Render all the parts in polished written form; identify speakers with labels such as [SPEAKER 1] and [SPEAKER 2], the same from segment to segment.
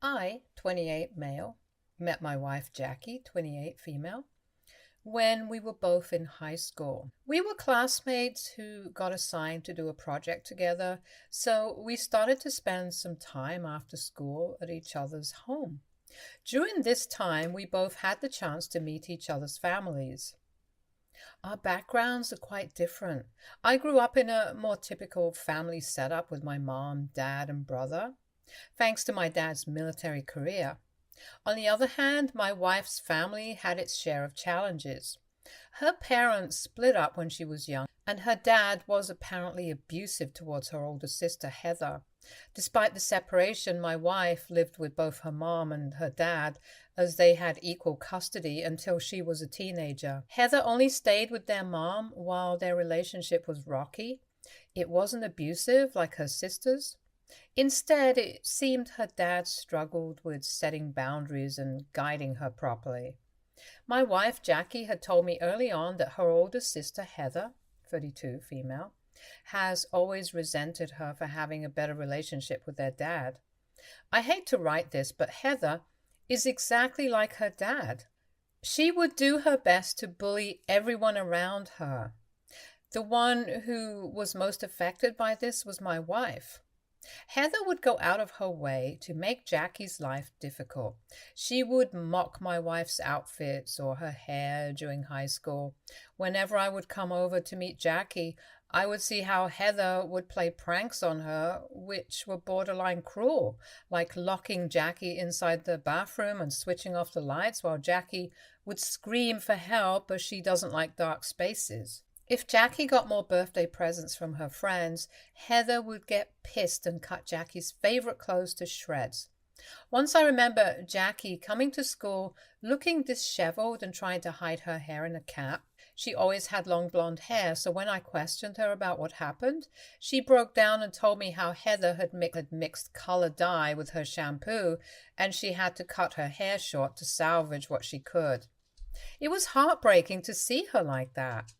[SPEAKER 1] I, 28 male, met my wife Jackie, 28 female, when we were both in high school. We were classmates who got assigned to do a project together, so we started to spend some time after school at each other's home. During this time, we both had the chance to meet each other's families. Our backgrounds are quite different. I grew up in a more typical family setup with my mom, dad, and brother, thanks to my dad's military career. On the other hand, my wife's family had its share of challenges. Her parents split up when she was young, and her dad was apparently abusive towards her older sister, Heather. Despite the separation, my wife lived with both her mom and her dad as they had equal custody until she was a teenager. Heather only stayed with their mom while their relationship was rocky. It wasn't abusive like her sister's. Instead, it seemed her dad struggled with setting boundaries and guiding her properly. My wife, Jackie, had told me early on that her older sister, Heather, 32 female, has always resented her for having a better relationship with their dad. I hate to write this, but Heather is exactly like her dad. She would do her best to bully everyone around her. The one who was most affected by this was my wife. Heather would go out of her way to make Jackie's life difficult. She would mock my wife's outfits or her hair during high school. Whenever I would come over to meet Jackie, I would see how Heather would play pranks on her, which were borderline cruel, like locking Jackie inside the bathroom and switching off the lights while Jackie would scream for help as she doesn't like dark spaces. If Jackie got more birthday presents from her friends, Heather would get pissed and cut Jackie's favorite clothes to shreds. Once I remember Jackie coming to school looking disheveled and trying to hide her hair in a cap. She always had long blonde hair, so when I questioned her about what happened, she broke down and told me how Heather had mixed color dye with her shampoo and she had to cut her hair short to salvage what she could. It was heartbreaking to see her like that.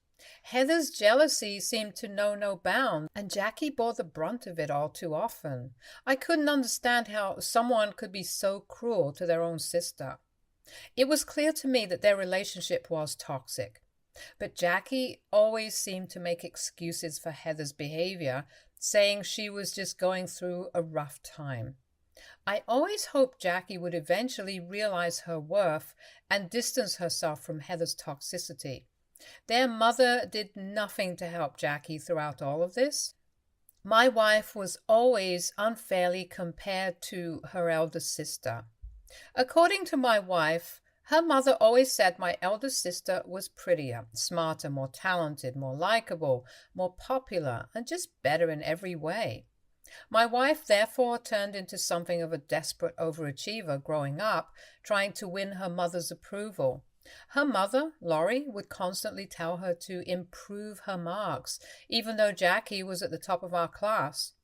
[SPEAKER 1] Heather's jealousy seemed to know no bounds, and Jackie bore the brunt of it all too often. I couldn't understand how someone could be so cruel to their own sister. It was clear to me that their relationship was toxic, but Jackie always seemed to make excuses for Heather's behavior, saying she was just going through a rough time. I always hoped Jackie would eventually realize her worth and distance herself from Heather's toxicity. Their mother did nothing to help Jackie throughout all of this. My wife was always unfairly compared to her elder sister. According to my wife, her mother always said my elder sister was prettier, smarter, more talented, more likable, more popular, and just better in every way. My wife therefore turned into something of a desperate overachiever growing up, trying to win her mother's approval. Her mother, Laurie, would constantly tell her to improve her marks, even though Jackie was at the top of our class.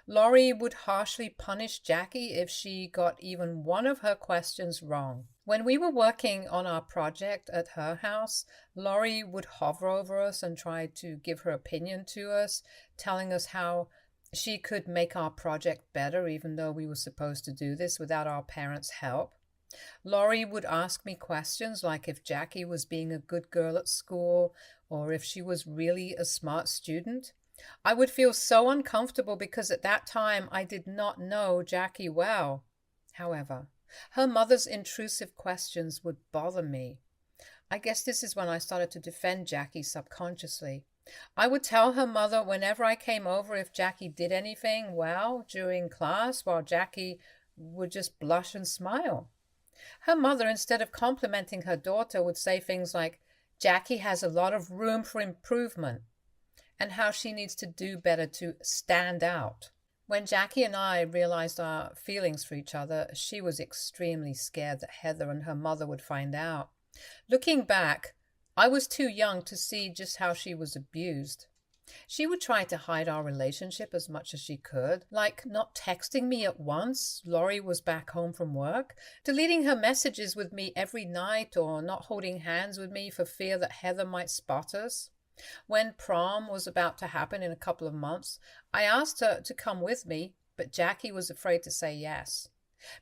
[SPEAKER 1] Laurie would harshly punish Jackie if she got even one of her questions wrong. When we were working on our project at her house, Laurie would hover over us and try to give her opinion to us, telling us how she could make our project better, even though we were supposed to do this without our parents' help. Laurie would ask me questions like if Jackie was being a good girl at school or if she was really a smart student. I would feel so uncomfortable because at that time I did not know Jackie well. However, her mother's intrusive questions would bother me. I guess this is when I started to defend Jackie subconsciously. I would tell her mother whenever I came over if Jackie did anything well during class, while Jackie would just blush and smile. Her mother, instead of complimenting her daughter, would say things like, Jackie has a lot of room for improvement, and how she needs to do better to stand out. When Jackie and I realized our feelings for each other, she was extremely scared that Heather and her mother would find out. Looking back, I was too young to see just how she was abused. She would try to hide our relationship as much as she could, like not texting me at once. Laurie was back home from work, deleting her messages with me every night, or not holding hands with me for fear that Heather might spot us. When prom was about to happen in a couple of months, I asked her to come with me, but Jackie was afraid to say yes.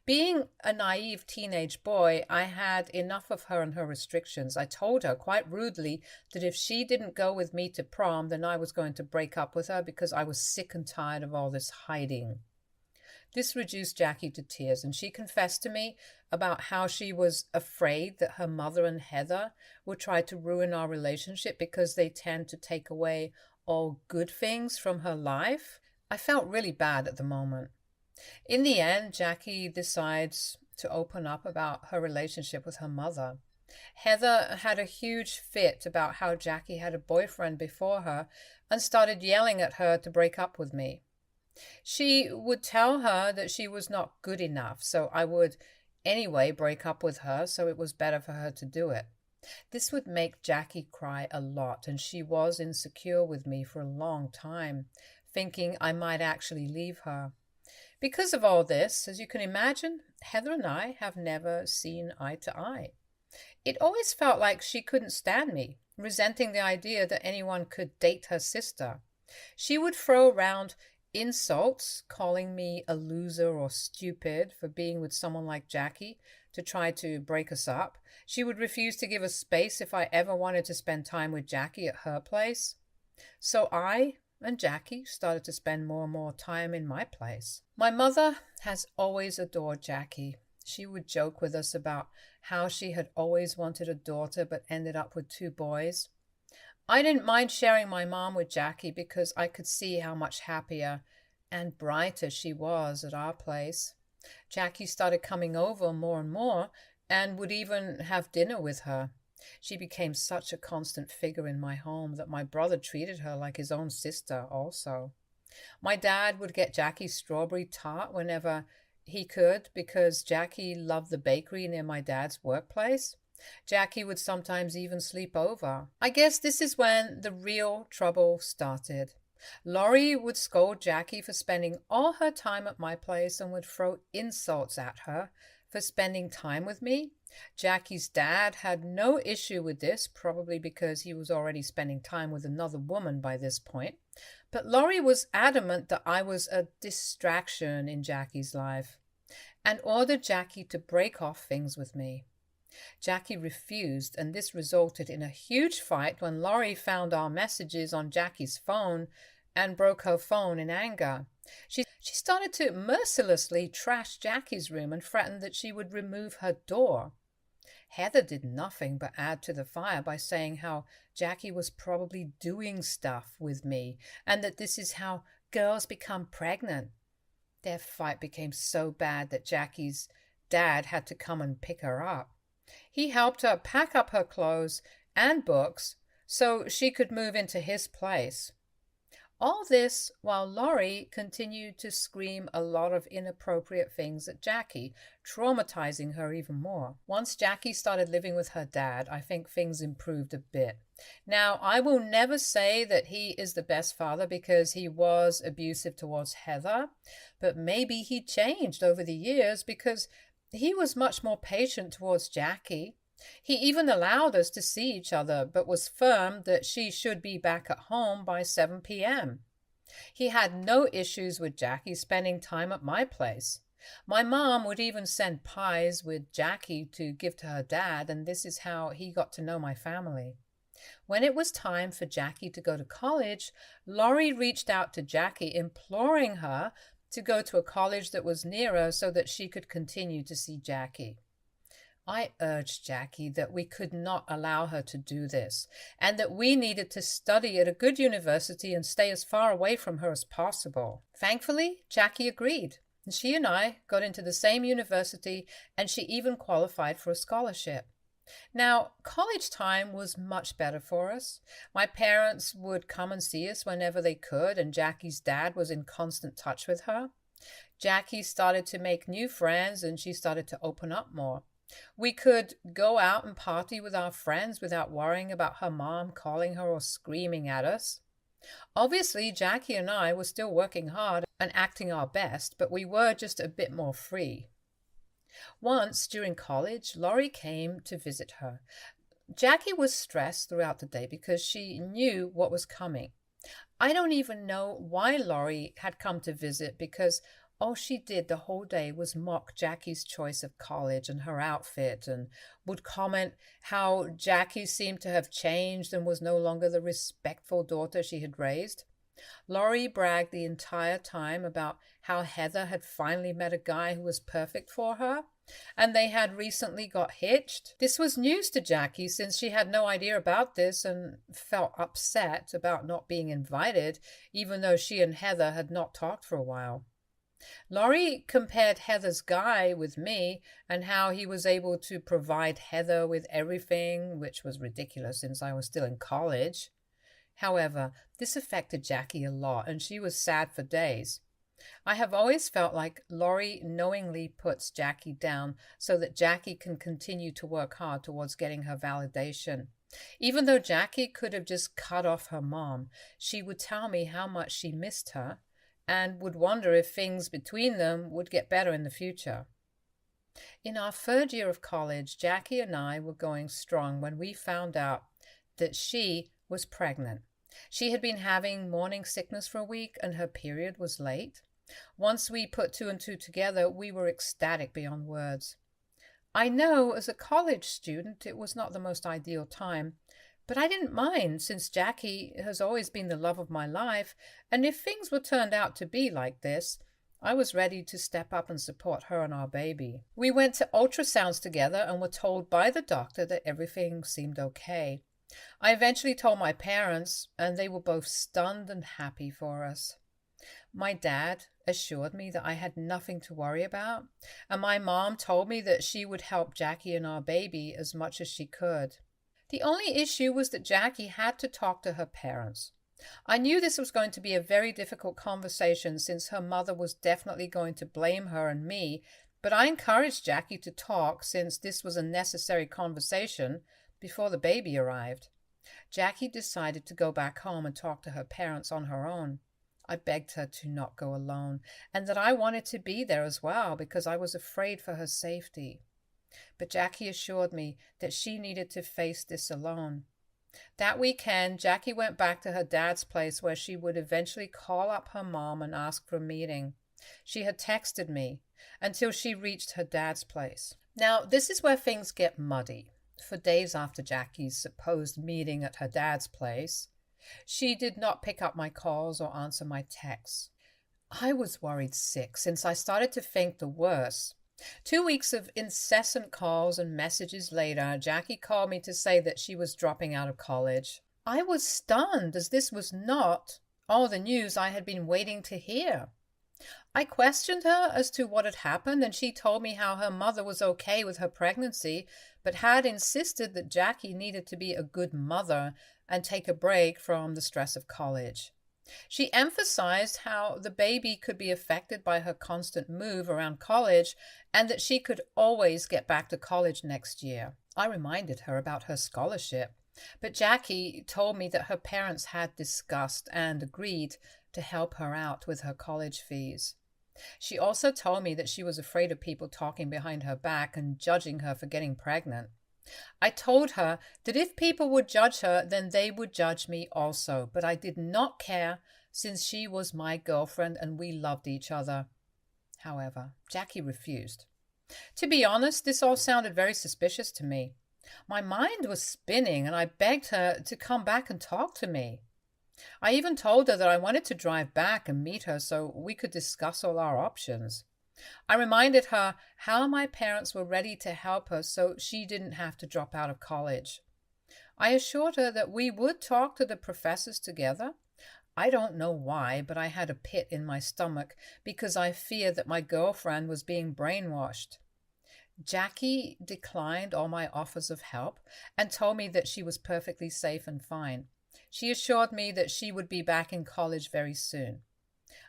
[SPEAKER 1] Being a naive teenage boy, I had enough of her and her restrictions. I told her quite rudely that if she didn't go with me to prom, then I was going to break up with her because I was sick and tired of all this hiding. This reduced Jackie to tears, and she confessed to me about how she was afraid that her mother and Heather would try to ruin our relationship because they tend to take away all good things from her life. I felt really bad at the moment. In the end, Jackie decides to open up about her relationship with her mother. Heather had a huge fit about how Jackie had a boyfriend before her and started yelling at her to break up with me. She would tell her that she was not good enough, so I would anyway break up with her, so it was better for her to do it. This would make Jackie cry a lot, and she was insecure with me for a long time, thinking I might actually leave her. Because of all this, as you can imagine, Heather and I have never seen eye to eye. It always felt like she couldn't stand me, resenting the idea that anyone could date her sister. She would throw around insults, calling me a loser or stupid for being with someone like Jackie to try to break us up. She would refuse to give us space if I ever wanted to spend time with Jackie at her place. So I and Jackie started to spend more and more time in my place. My mother has always adored Jackie. She would joke with us about how she had always wanted a daughter but ended up with two boys. I didn't mind sharing my mom with Jackie because I could see how much happier and brighter she was at our place. Jackie started coming over more and more and would even have dinner with her. She became such a constant figure in my home that my brother treated her like his own sister also. My dad would get Jackie strawberry tart whenever he could because Jackie loved the bakery near my dad's workplace. Jackie would sometimes even sleep over. I guess this is when the real trouble started. Laurie would scold Jackie for spending all her time at my place and would throw insults at her for spending time with me. Jackie's dad had no issue with this, probably because he was already spending time with another woman by this point. But Laurie was adamant that I was a distraction in Jackie's life and ordered Jackie to break off things with me. Jackie refused, and this resulted in a huge fight when Laurie found our messages on Jackie's phone and broke her phone in anger. She started to mercilessly trash Jackie's room and threatened that she would remove her door. Heather did nothing but add to the fire by saying how Jackie was probably doing stuff with me and that this is how girls become pregnant. Their fight became so bad that Jackie's dad had to come and pick her up. He helped her pack up her clothes and books so she could move into his place. All this while Laurie continued to scream a lot of inappropriate things at Jackie, traumatizing her even more. Once Jackie started living with her dad, I think things improved a bit. Now, I will never say that he is the best father because he was abusive towards Heather, but maybe he changed over the years because he was much more patient towards Jackie. He even allowed us to see each other, but was firm that she should be back at home by 7 p.m. He had no issues with Jackie spending time at my place. My mom would even send pies with Jackie to give to her dad, and this is how he got to know my family. When it was time for Jackie to go to college, Laurie reached out to Jackie, imploring her to go to a college that was nearer so that she could continue to see Jackie. I urged Jackie that we could not allow her to do this, and that we needed to study at a good university and stay as far away from her as possible. Thankfully, Jackie agreed, and she and I got into the same university, and she even qualified for a scholarship. Now, college time was much better for us. My parents would come and see us whenever they could, and Jackie's dad was in constant touch with her. Jackie started to make new friends, and she started to open up more. We could go out and party with our friends without worrying about her mom calling her or screaming at us. Obviously, Jackie and I were still working hard and acting our best, but we were just a bit more free. Once, during college, Laurie came to visit her. Jackie was stressed throughout the day because she knew what was coming. I don't even know why Laurie had come to visit because All she did the whole day was mock Jackie's choice of college and her outfit, and would comment how Jackie seemed to have changed and was no longer the respectful daughter she had raised. Laurie bragged the entire time about how Heather had finally met a guy who was perfect for her, and they had recently got hitched. This was news to Jackie since she had no idea about this and felt upset about not being invited, even though she and Heather had not talked for a while. Laurie compared Heather's guy with me and how he was able to provide Heather with everything, which was ridiculous since I was still in college. However, this affected Jackie a lot, and she was sad for days. I have always felt like Laurie knowingly puts Jackie down so that Jackie can continue to work hard towards getting her validation. Even though Jackie could have just cut off her mom, she would tell me how much she missed her and would wonder if things between them would get better in the future. In our third year of college, Jackie and I were going strong when we found out that she was pregnant. She had been having morning sickness for a week and her period was late. Once we put two and two together, we were ecstatic beyond words. I know as a college student it was not the most ideal time, but I didn't mind since Jackie has always been the love of my life, and if things were turned out to be like this, I was ready to step up and support her and our baby. We went to ultrasounds together and were told by the doctor that everything seemed okay. I eventually told my parents, and they were both stunned and happy for us. My dad assured me that I had nothing to worry about, and my mom told me that she would help Jackie and our baby as much as she could. The only issue was that Jackie had to talk to her parents. I knew this was going to be a very difficult conversation since her mother was definitely going to blame her and me, but I encouraged Jackie to talk since this was a necessary conversation before the baby arrived. Jackie decided to go back home and talk to her parents on her own. I begged her to not go alone, and that I wanted to be there as well because I was afraid for her safety. But Jackie assured me that she needed to face this alone. That weekend, Jackie went back to her dad's place where she would eventually call up her mom and ask for a meeting. She had texted me until she reached her dad's place. Now, this is where things get muddy. For days after Jackie's supposed meeting at her dad's place, she did not pick up my calls or answer my texts. I was worried sick since I started to think the worst. 2 weeks of incessant calls and messages later, Jackie called me to say that she was dropping out of college. I was stunned as this was not all the news I had been waiting to hear. I questioned her as to what had happened, and she told me how her mother was okay with her pregnancy, but had insisted that Jackie needed to be a good mother and take a break from the stress of college. She emphasized how the baby could be affected by her constant move around college and that she could always get back to college next year. I reminded her about her scholarship, but Jackie told me that her parents had discussed and agreed to help her out with her college fees. She also told me that she was afraid of people talking behind her back and judging her for getting pregnant. I told her that if people would judge her, then they would judge me also, but I did not care since she was my girlfriend and we loved each other. However, Jackie refused. To be honest, this all sounded very suspicious to me. My mind was spinning and I begged her to come back and talk to me. I even told her that I wanted to drive back and meet her so we could discuss all our options. I reminded her how my parents were ready to help her so she didn't have to drop out of college. I assured her that we would talk to the professors together. I don't know why, but I had a pit in my stomach because I feared that my girlfriend was being brainwashed. Jackie declined all my offers of help and told me that she was perfectly safe and fine. She assured me that she would be back in college very soon.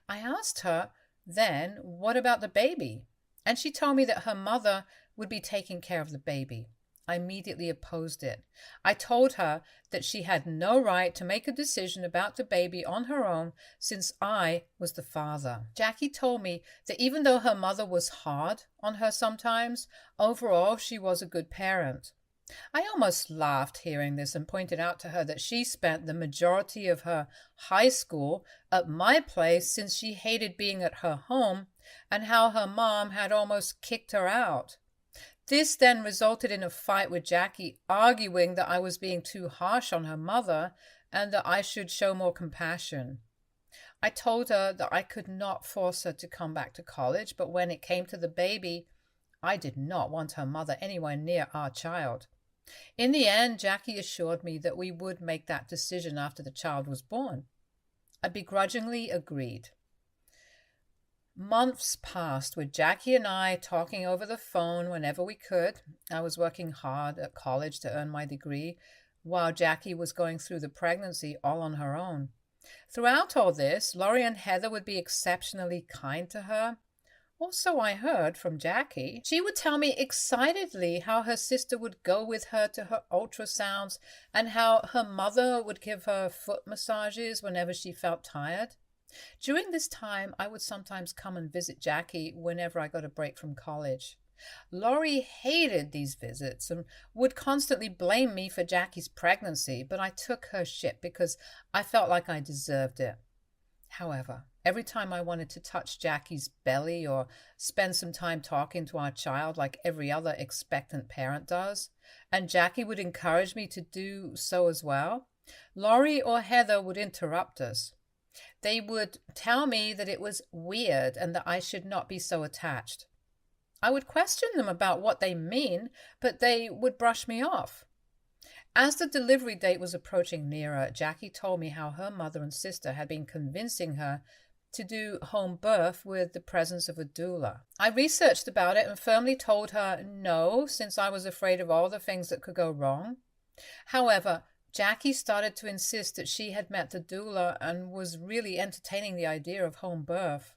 [SPEAKER 1] I asked her then, what about the baby? And she told me that her mother would be taking care of the baby. I immediately opposed it. I told her that she had no right to make a decision about the baby on her own since I was the father. Jackie told me that even though her mother was hard on her sometimes, overall she was a good parent. I almost laughed hearing this and pointed out to her that she spent the majority of her high school at my place since she hated being at her home, and how her mom had almost kicked her out. This then resulted in a fight with Jackie, arguing that I was being too harsh on her mother and that I should show more compassion. I told her that I could not force her to come back to college, but when it came to the baby, I did not want her mother anywhere near our child. In the end, Jackie assured me that we would make that decision after the child was born. I begrudgingly agreed. Months passed with Jackie and I talking over the phone whenever we could. I was working hard at college to earn my degree, while Jackie was going through the pregnancy all on her own. Throughout all this, Laurie and Heather would be exceptionally kind to her. Also, I heard from Jackie. She would tell me excitedly how her sister would go with her to her ultrasounds and how her mother would give her foot massages whenever she felt tired. During this time, I would sometimes come and visit Jackie whenever I got a break from college. Laurie hated these visits and would constantly blame me for Jackie's pregnancy, but I took her shit because I felt like I deserved it. However, every time I wanted to touch Jackie's belly or spend some time talking to our child like every other expectant parent does, and Jackie would encourage me to do so as well, Laurie or Heather would interrupt us. They would tell me that it was weird and that I should not be so attached. I would question them about what they mean, but they would brush me off. As the delivery date was approaching nearer, Jackie told me how her mother and sister had been convincing her to do home birth with the presence of a doula. I researched about it and firmly told her no, since I was afraid of all the things that could go wrong. However, Jackie started to insist that she had met the doula and was really entertaining the idea of home birth.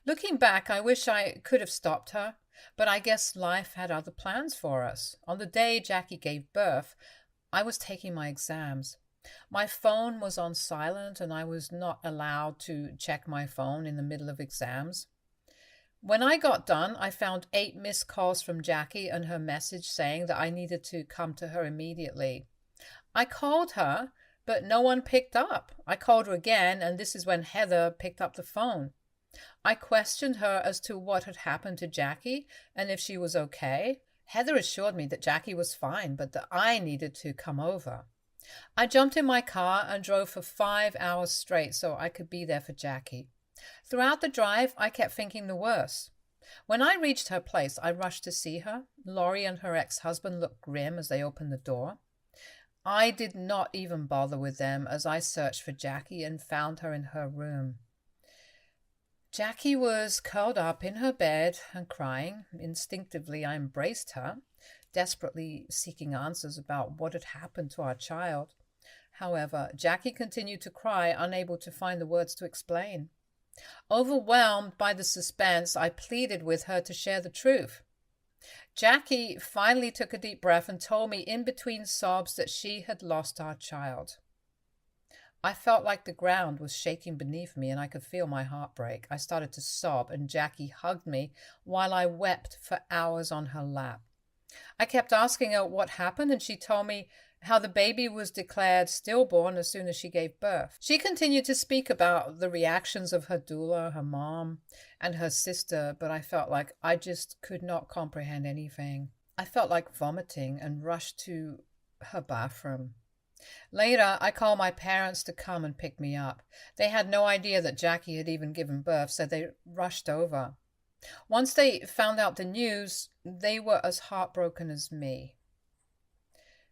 [SPEAKER 1] Looking back, I wish I could have stopped her, but I guess life had other plans for us. On the day Jackie gave birth, I was taking my exams. My phone was on silent and I was not allowed to check my phone in the middle of exams. When I got done, I found 8 missed calls from Jackie and her message saying that I needed to come to her immediately. I called her, but no one picked up. I called her again, and this is when Heather picked up the phone. I questioned her as to what had happened to Jackie and if she was okay. Heather assured me that Jackie was fine, but that I needed to come over. I jumped in my car and drove for 5 hours straight so I could be there for Jackie. Throughout the drive, I kept thinking the worst. When I reached her place, I rushed to see her. Laurie and her ex-husband looked grim as they opened the door. I did not even bother with them as I searched for Jackie and found her in her room. Jackie was curled up in her bed and crying. Instinctively, I embraced her, desperately seeking answers about what had happened to our child. However, Jackie continued to cry, unable to find the words to explain. Overwhelmed by the suspense, I pleaded with her to share the truth. Jackie finally took a deep breath and told me in between sobs that she had lost our child. I felt like the ground was shaking beneath me and I could feel my heart break. I started to sob and Jackie hugged me while I wept for hours on her lap. I kept asking her what happened and she told me how the baby was declared stillborn as soon as she gave birth. She continued to speak about the reactions of her doula, her mom, and her sister, but I felt like I just could not comprehend anything. I felt like vomiting and rushed to her bathroom. Later, I called my parents to come and pick me up. They had no idea that Jackie had even given birth, so they rushed over. Once they found out the news, they were as heartbroken as me.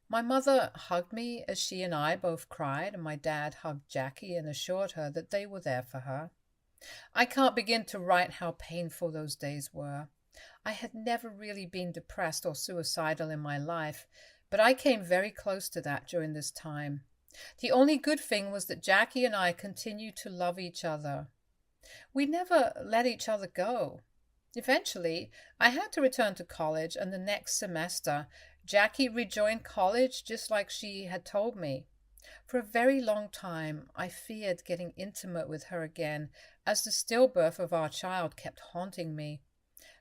[SPEAKER 1] My mother hugged me as she and I both cried, and my dad hugged Jackie and assured her that they were there for her. I can't begin to write how painful those days were. I had never really been depressed or suicidal in my life, but I came very close to that during this time. The only good thing was that Jackie and I continued to love each other. We never let each other go. Eventually, I had to return to college, and the next semester, Jackie rejoined college just like she had told me. For a very long time, I feared getting intimate with her again, as the stillbirth of our child kept haunting me.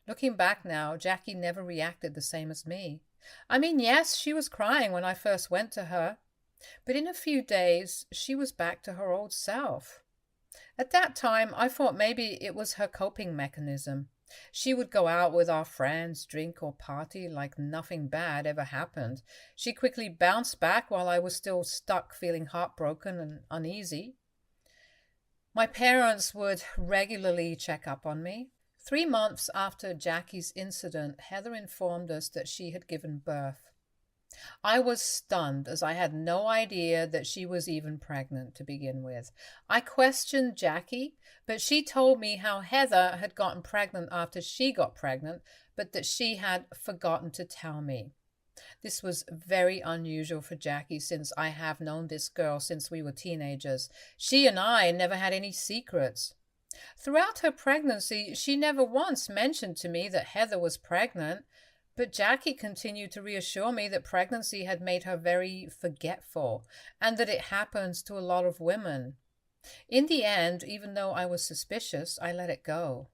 [SPEAKER 1] Looking back now, Jackie never reacted the same as me. I mean, yes, she was crying when I first went to her, but in a few days, she was back to her old self. At that time, I thought maybe it was her coping mechanism. She would go out with our friends, drink or party like nothing bad ever happened. She quickly bounced back while I was still stuck feeling heartbroken and uneasy. My parents would regularly check up on me. 3 months after Jackie's incident, Heather informed us that she had given birth. I was stunned as I had no idea that she was even pregnant to begin with. I questioned Jackie, but she told me how Heather had gotten pregnant after she got pregnant, but that she had forgotten to tell me. This was very unusual for Jackie since I have known this girl since we were teenagers. She and I never had any secrets. Throughout her pregnancy, she never once mentioned to me that Heather was pregnant, but Jackie continued to reassure me that pregnancy had made her very forgetful and that it happens to a lot of women. In the end, even though I was suspicious, I let it go.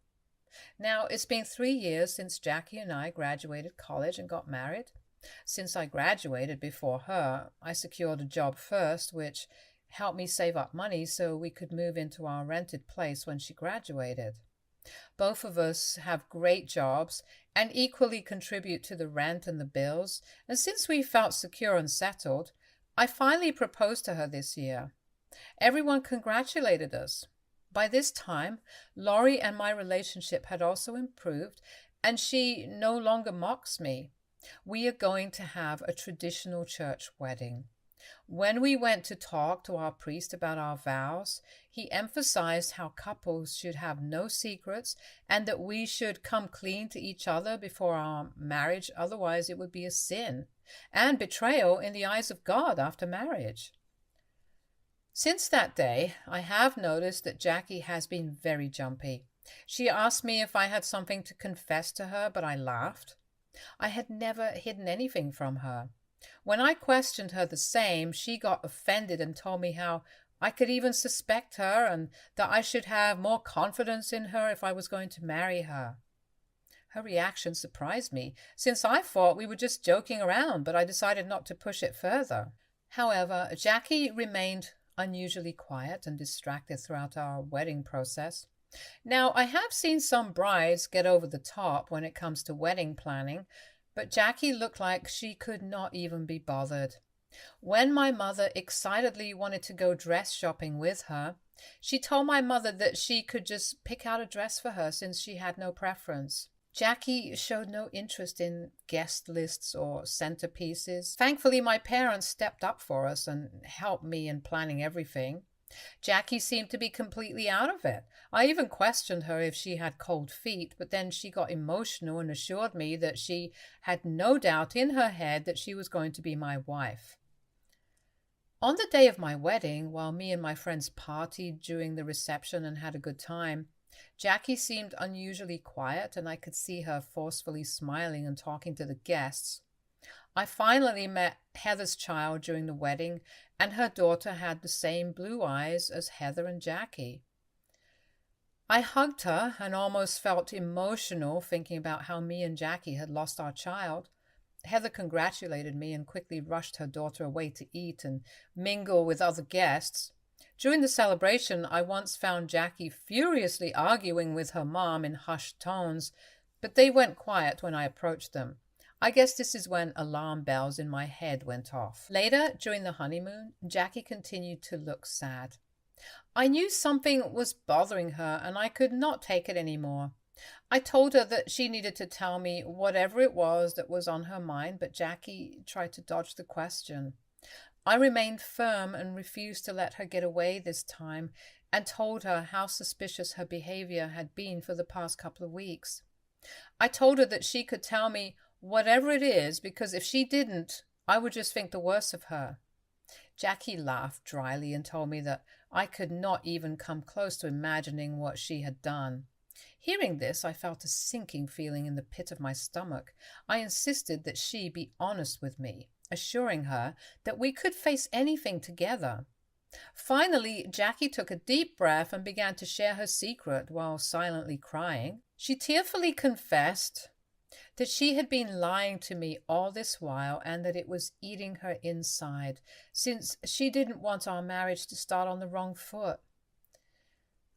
[SPEAKER 1] Now, it's been 3 years since Jackie and I graduated college and got married. Since I graduated before her, I secured a job first, which helped me save up money so we could move into our rented place when she graduated. Both of us have great jobs and equally contribute to the rent and the bills, and since we felt secure and settled, I finally proposed to her this year. Everyone congratulated us. By this time, Laurie and my relationship had also improved, and she no longer mocks me. We are going to have a traditional church wedding. When we went to talk to our priest about our vows, he emphasized how couples should have no secrets and that we should come clean to each other before our marriage, otherwise it would be a sin and betrayal in the eyes of God after marriage. Since that day, I have noticed that Jackie has been very jumpy. She asked me if I had something to confess to her, but I laughed. I had never hidden anything from her. When I questioned her the same, she got offended and told me how I could even suspect her and that I should have more confidence in her if I was going to marry her. Her reaction surprised me, since I thought we were just joking around, but I decided not to push it further. However, Jackie remained unusually quiet and distracted throughout our wedding process. Now, I have seen some brides get over the top when it comes to wedding planning, but Jackie looked like she could not even be bothered. When my mother excitedly wanted to go dress shopping with her, she told my mother that she could just pick out a dress for her since she had no preference. Jackie showed no interest in guest lists or centerpieces. Thankfully, my parents stepped up for us and helped me in planning everything. Jackie seemed to be completely out of it. I even questioned her if she had cold feet, but then she got emotional and assured me that she had no doubt in her head that she was going to be my wife. On the day of my wedding, while me and my friends partied during the reception and had a good time, Jackie seemed unusually quiet, and I could see her forcefully smiling and talking to the guests. I finally met Heather's child during the wedding, and her daughter had the same blue eyes as Heather and Jackie. I hugged her and almost felt emotional thinking about how me and Jackie had lost our child. Heather congratulated me and quickly rushed her daughter away to eat and mingle with other guests. During the celebration, I once found Jackie furiously arguing with her mom in hushed tones, but they went quiet when I approached them. I guess this is when alarm bells in my head went off. Later, during the honeymoon, Jackie continued to look sad. I knew something was bothering her and I could not take it anymore. I told her that she needed to tell me whatever it was that was on her mind, but Jackie tried to dodge the question. I remained firm and refused to let her get away this time and told her how suspicious her behavior had been for the past couple of weeks. I told her that she could tell me whatever it is, because if she didn't, I would just think the worst of her. Jackie laughed dryly and told me that I could not even come close to imagining what she had done. Hearing this, I felt a sinking feeling in the pit of my stomach. I insisted that she be honest with me, assuring her that we could face anything together. Finally, Jackie took a deep breath and began to share her secret while silently crying. She tearfully confessed that she had been lying to me all this while and that it was eating her inside, since she didn't want our marriage to start on the wrong foot.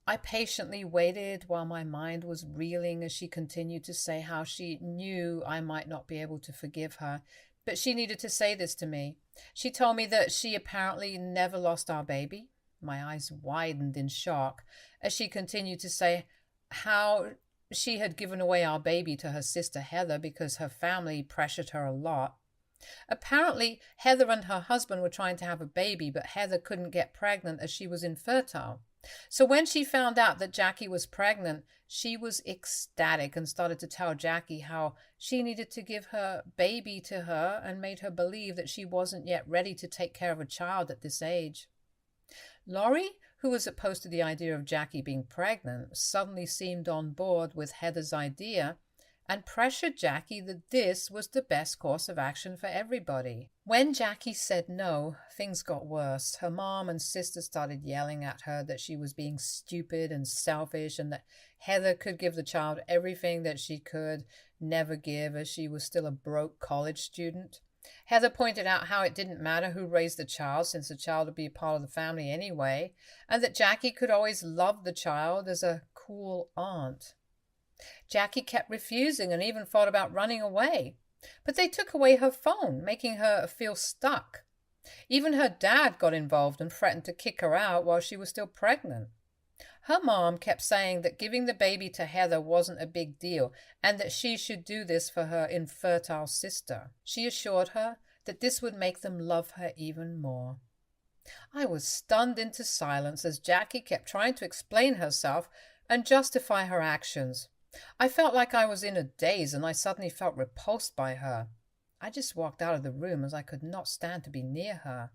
[SPEAKER 1] I patiently waited while my mind was reeling as she continued to say how she knew I might not be able to forgive her, but she needed to say this to me. She told me that she apparently never lost our baby. My eyes widened in shock as she continued to say how she had given away our baby to her sister Heather because her family pressured her a lot. Apparently, Heather and her husband were trying to have a baby, but Heather couldn't get pregnant as she was infertile. So when she found out that Jackie was pregnant, she was ecstatic and started to tell Jackie how she needed to give her baby to her and made her believe that she wasn't yet ready to take care of a child at this age. Laurie, who was opposed to the idea of Jackie being pregnant, suddenly seemed on board with Heather's idea and pressured Jackie that this was the best course of action for everybody. When Jackie said no, things got worse. Her mom and sister started yelling at her that she was being stupid and selfish and that Heather could give the child everything that she could never give as she was still a broke college student. Heather pointed out how it didn't matter who raised the child since the child would be a part of the family anyway, and that Jackie could always love the child as a cool aunt. Jackie kept refusing and even thought about running away. But they took away her phone, making her feel stuck. Even her dad got involved and threatened to kick her out while she was still pregnant. Her mom kept saying that giving the baby to Heather wasn't a big deal and that she should do this for her infertile sister. She assured her that this would make them love her even more. I was stunned into silence as Jackie kept trying to explain herself and justify her actions. I felt like I was in a daze and I suddenly felt repulsed by her. I just walked out of the room as I could not stand to be near her.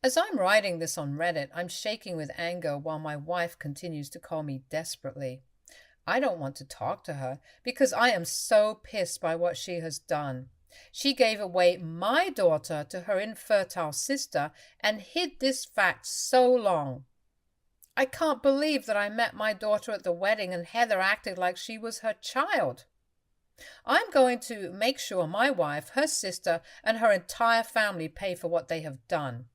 [SPEAKER 1] As I'm writing this on Reddit, I'm shaking with anger while my wife continues to call me desperately. I don't want to talk to her because I am so pissed by what she has done. She gave away my daughter to her infertile sister and hid this fact so long. I can't believe that I met my daughter at the wedding and Heather acted like she was her child. I'm going to make sure my wife, her sister, and her entire family pay for what they have done.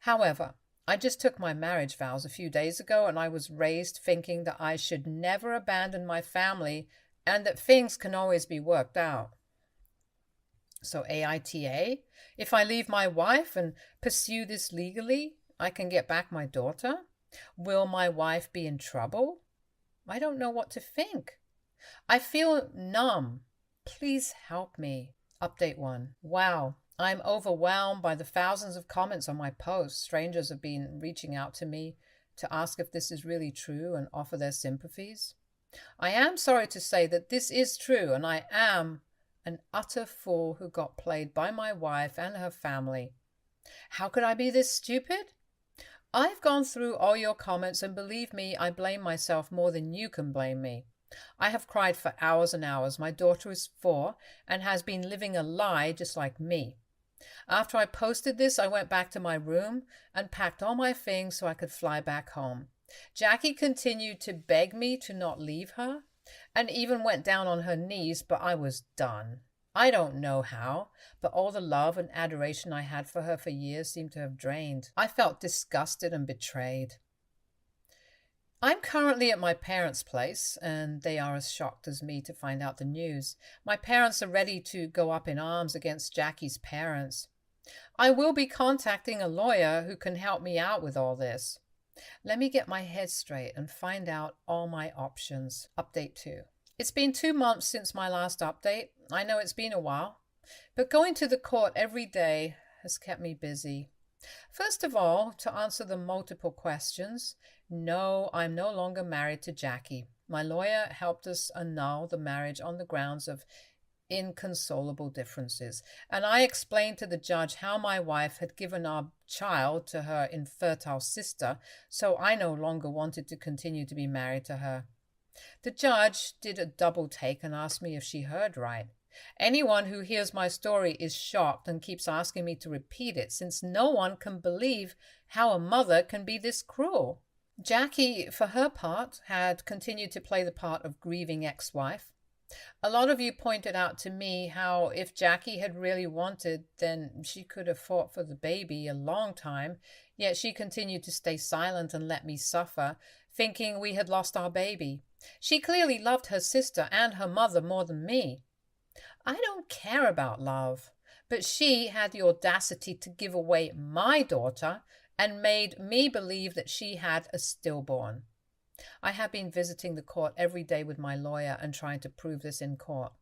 [SPEAKER 1] However, I just took my marriage vows a few days ago and I was raised thinking that I should never abandon my family and that things can always be worked out. So AITA, if I leave my wife and pursue this legally, I can get back my daughter? Will my wife be in trouble? I don't know what to think. I feel numb. Please help me. Update 1. Wow, I'm overwhelmed by the thousands of comments on my posts. Strangers have been reaching out to me to ask if this is really true and offer their sympathies. I am sorry to say that this is true, and I am an utter fool who got played by my wife and her family. How could I be this stupid? I've gone through all your comments, and believe me, I blame myself more than you can blame me. I have cried for hours and hours. My daughter is 4 and has been living a lie just like me. After I posted this, I went back to my room and packed all my things so I could fly back home. Jackie continued to beg me to not leave her and even went down on her knees, but I was done. I don't know how, but all the love and adoration I had for her for years seemed to have drained. I felt disgusted and betrayed. I'm currently at my parents' place, and they are as shocked as me to find out the news. My parents are ready to go up in arms against Jackie's parents. I will be contacting a lawyer who can help me out with all this. Let me get my head straight and find out all my options. Update 2. It's been 2 months since my last update. I know it's been a while, but going to the court every day has kept me busy. First of all, to answer the multiple questions, no, I'm no longer married to Jackie. My lawyer helped us annul the marriage on the grounds of inconsolable differences, and I explained to the judge how my wife had given our child to her infertile sister, so I no longer wanted to continue to be married to her. The judge did a double take and asked me if she heard right. Anyone who hears my story is shocked and keeps asking me to repeat it, since no one can believe how a mother can be this cruel. Jackie, for her part, had continued to play the part of grieving ex-wife. A lot of you pointed out to me how if Jackie had really wanted, then she could have fought for the baby a long time, yet she continued to stay silent and let me suffer, thinking we had lost our baby. She clearly loved her sister and her mother more than me. I don't care about love, but she had the audacity to give away my daughter and made me believe that she had a stillborn. I have been visiting the court every day with my lawyer and trying to prove this in court.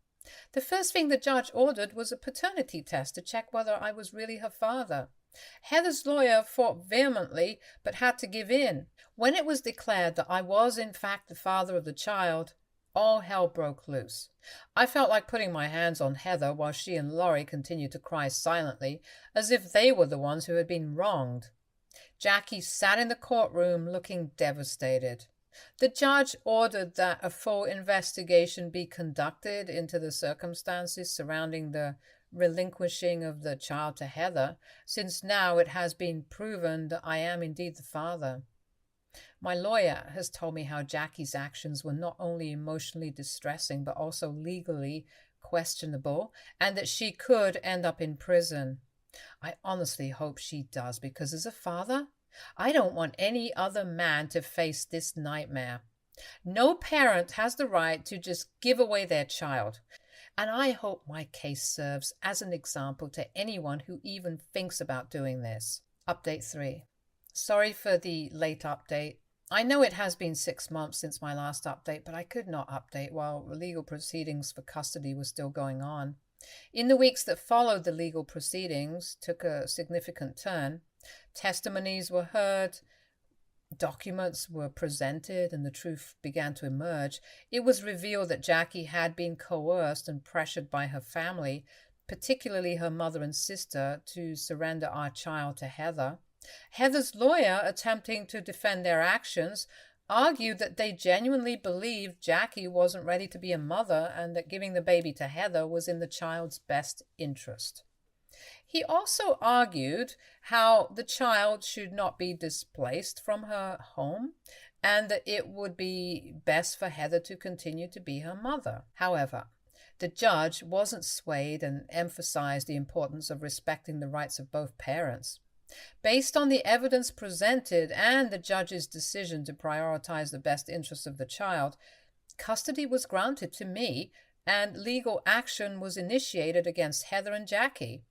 [SPEAKER 1] The first thing the judge ordered was a paternity test to check whether I was really her father. Heather's lawyer fought vehemently but had to give in. When it was declared that I was in fact the father of the child, all hell broke loose. I felt like putting my hands on Heather while she and Laurie continued to cry silently, as if they were the ones who had been wronged. Jackie sat in the courtroom looking devastated. The judge ordered that a full investigation be conducted into the circumstances surrounding the relinquishing of the child to Heather, since now it has been proven that I am indeed the father. My lawyer has told me how Jackie's actions were not only emotionally distressing but also legally questionable, and that she could end up in prison. I honestly hope she does, because as a father, I don't want any other man to face this nightmare. No parent has the right to just give away their child, and I hope my case serves as an example to anyone who even thinks about doing this. Update 3. Sorry for the late update. I know it has been 6 months since my last update, but I could not update while legal proceedings for custody were still going on. In the weeks that followed, the legal proceedings took a significant turn. Testimonies were heard, documents were presented, and the truth began to emerge. It was revealed that Jackie had been coerced and pressured by her family, particularly her mother and sister, to surrender our child to Heather. Heather's lawyer, attempting to defend their actions, argued that they genuinely believed Jackie wasn't ready to be a mother and that giving the baby to Heather was in the child's best interest. He also argued how the child should not be displaced from her home and that it would be best for Heather to continue to be her mother. However, the judge wasn't swayed and emphasized the importance of respecting the rights of both parents. Based on the evidence presented and the judge's decision to prioritize the best interests of the child, custody was granted to me and legal action was initiated against Heather and Jackie.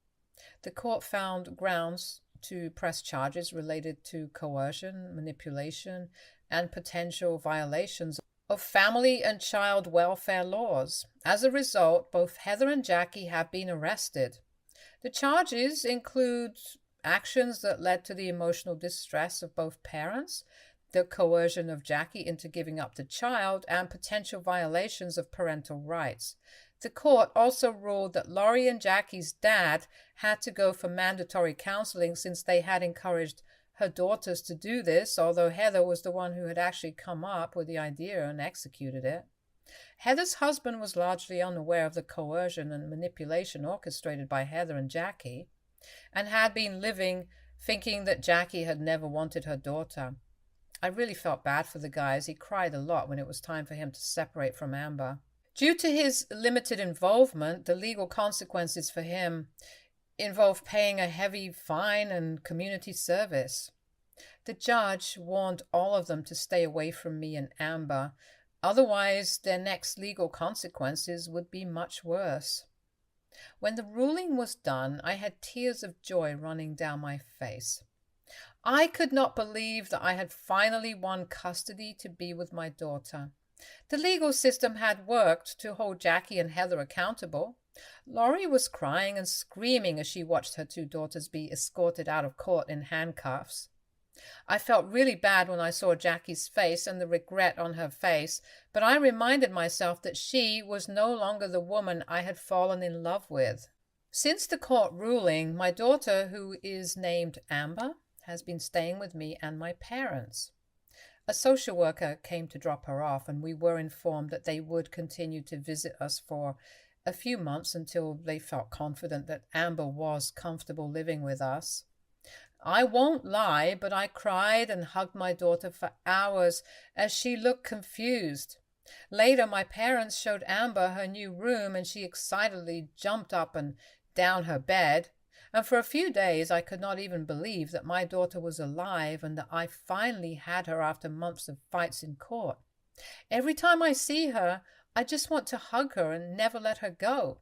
[SPEAKER 1] The court found grounds to press charges related to coercion, manipulation, and potential violations of family and child welfare laws. As a result, both Heather and Jackie have been arrested. The charges include actions that led to the emotional distress of both parents, the coercion of Jackie into giving up the child, and potential violations of parental rights. The court also ruled that Laurie and Jackie's dad had to go for mandatory counseling since they had encouraged her daughters to do this, although Heather was the one who had actually come up with the idea and executed it. Heather's husband was largely unaware of the coercion and manipulation orchestrated by Heather and Jackie, and had been living thinking that Jackie had never wanted her daughter. I really felt bad for the guy, as he cried a lot when it was time for him to separate from Amber. Due to his limited involvement, the legal consequences for him involved paying a heavy fine and community service. The judge warned all of them to stay away from me and Amber, otherwise their next legal consequences would be much worse. When the ruling was done, I had tears of joy running down my face. I could not believe that I had finally won custody to be with my daughter. The legal system had worked to hold Jackie and Heather accountable. Laurie was crying and screaming as she watched her two daughters be escorted out of court in handcuffs. I felt really bad when I saw Jackie's face and the regret on her face, but I reminded myself that she was no longer the woman I had fallen in love with. Since the court ruling, my daughter, who is named Amber, has been staying with me and my parents. A social worker came to drop her off, and we were informed that they would continue to visit us for a few months until they felt confident that Amber was comfortable living with us. I won't lie, but I cried and hugged my daughter for hours as she looked confused. Later, my parents showed Amber her new room, and she excitedly jumped up and down her bed. And for a few days, I could not even believe that my daughter was alive and that I finally had her after months of fights in court. Every time I see her, I just want to hug her and never let her go.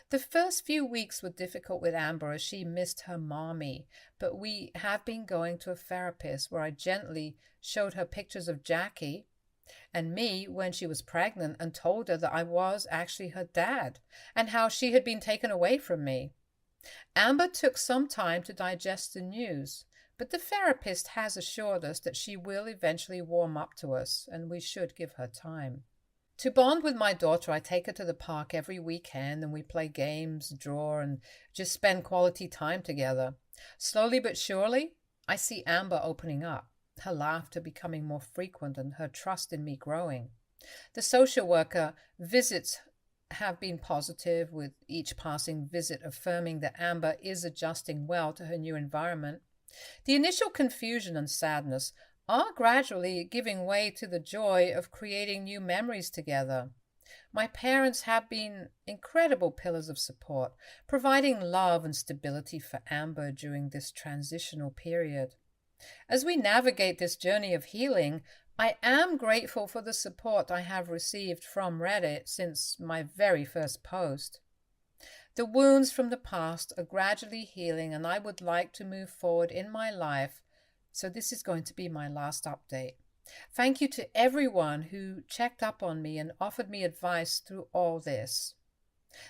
[SPEAKER 1] The first few weeks were difficult with Amber as she missed her mommy, but we have been going to a therapist where I gently showed her pictures of Jackie and me when she was pregnant and told her that I was actually her dad and how she had been taken away from me. Amber took some time to digest the news, but the therapist has assured us that she will eventually warm up to us and we should give her time. To bond with my daughter, I take her to the park every weekend and we play games, draw, and just spend quality time together. Slowly but surely, I see Amber opening up, her laughter becoming more frequent and her trust in me growing. The social worker visits have been positive, with each passing visit affirming that Amber is adjusting well to her new environment. The initial confusion and sadness are gradually giving way to the joy of creating new memories together. My parents have been incredible pillars of support, providing love and stability for Amber during this transitional period. As we navigate this journey of healing, I am grateful for the support I have received from Reddit since my very first post. The wounds from the past are gradually healing, and I would like to move forward in my life, so this is going to be my last update. Thank you to everyone who checked up on me and offered me advice through all this.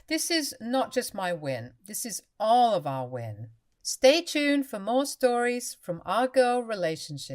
[SPEAKER 1] This is not just my win, this is all of our win. Stay tuned for more stories from our girl relationship.